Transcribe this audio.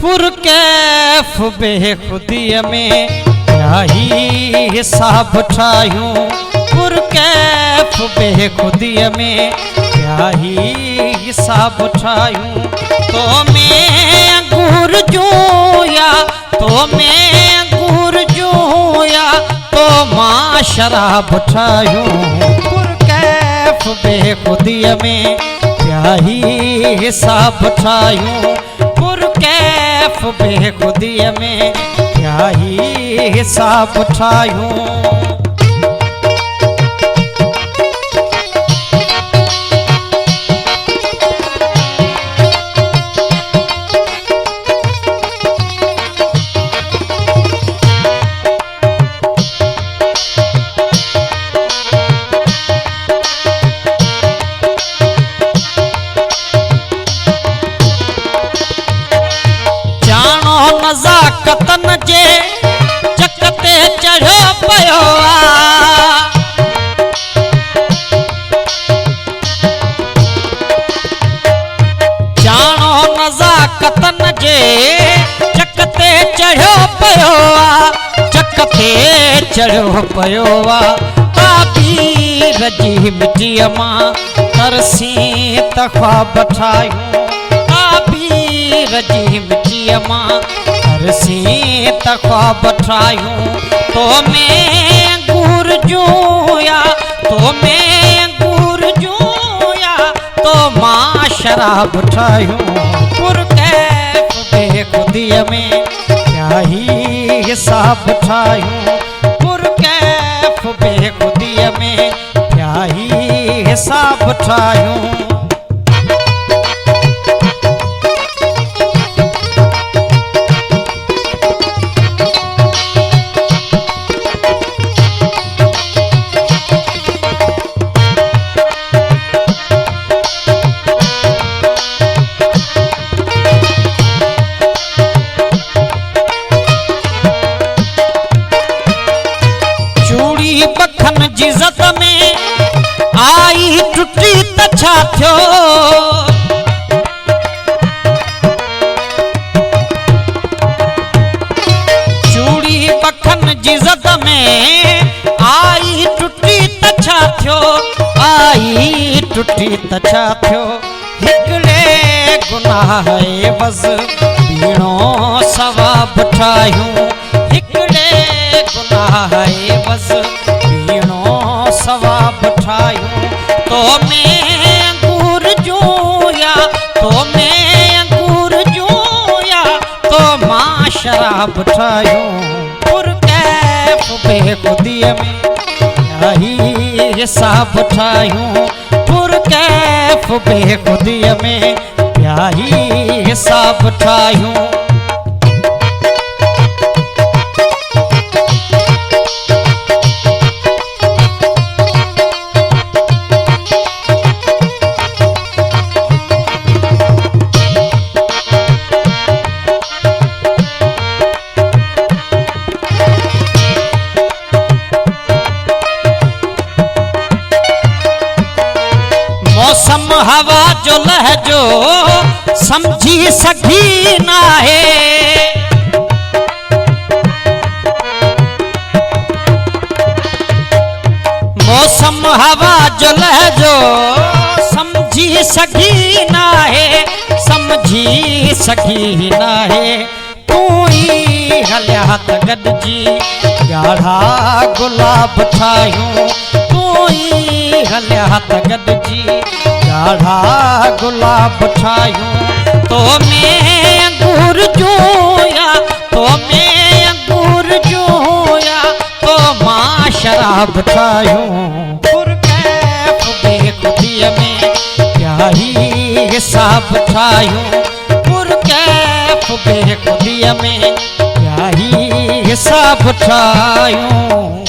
पुरकैफ बेखुदीअ में यही हिसाब ठायूं। पुरकैफ बेखुदीअ में यही हिसाब ठायूं। तो मैं अंगूर जूया तो मैं अंगूर जूया तो मां शराब ठायूं। पुरकैफ बेखुदीअ में यही हिसाब ठायूं। पुरकैफ बेखुदीअ में यही हिसाब ठायूं। नज़ाकतन जे चक ते चढ़ो पियो आ। जानो नज़ाकतन जे चक ते चढ़ो पियो आ। चक ते चढ़ो पियो आ। ताबीर जी मिटीअ मां तरसी त ख्वाब ठायूं। ताबीर जी मिटीअ मां तरसी त ख्वाब ठायूं। तो मैं अंगूर जूया तो मैं अंगूर जूया तो मां शराब ठायूं। पुरकैफ बेखुदीअ में यही हिसाब ठायूं। पुरकैफ बेखुदीअ में यही हिसाब ठायूं। बखन जी ज़त में आई टुटी त छा थियो। चूड़ी बखन जी ज़त में आई टुटी त छा थियो। आई टुटी त छा थियो। हिकिड़े गुनाह एवज़ बीणो सवाब ठायूं। हिकिड़े गुनाह एवज़ सवाब ठायूं। तो मैं अंगूर जूया तो मैं अंगूर जूया तो मां शराब ठायूं। पुरकैफ बेखुदीअ में यही हिसाब ठायूं। पुरकैफ बेखुदीअ में यही हिसाब ठायूं। मौसम हवा जो लहजो समझी सघी नाहे। मौसम हवा जो लहजो समझी सघी नाहे। समझी सघी नाहे। तू ही हलिया त गॾिजी ॻाढ़ा गुलाब ठायूं। तू ही हलिया त गॾिजी ॻाढ़ा गुलाब ठायूं। तो मैं अंगूर जूया तो मैं अंगूर जूया तो मां शराब ठायूं। पुरकैफ बेखुदीअ में यही हिसाब ठायूं। पुरकैफ बेखुदीअ में यही हिसाब ठायूं।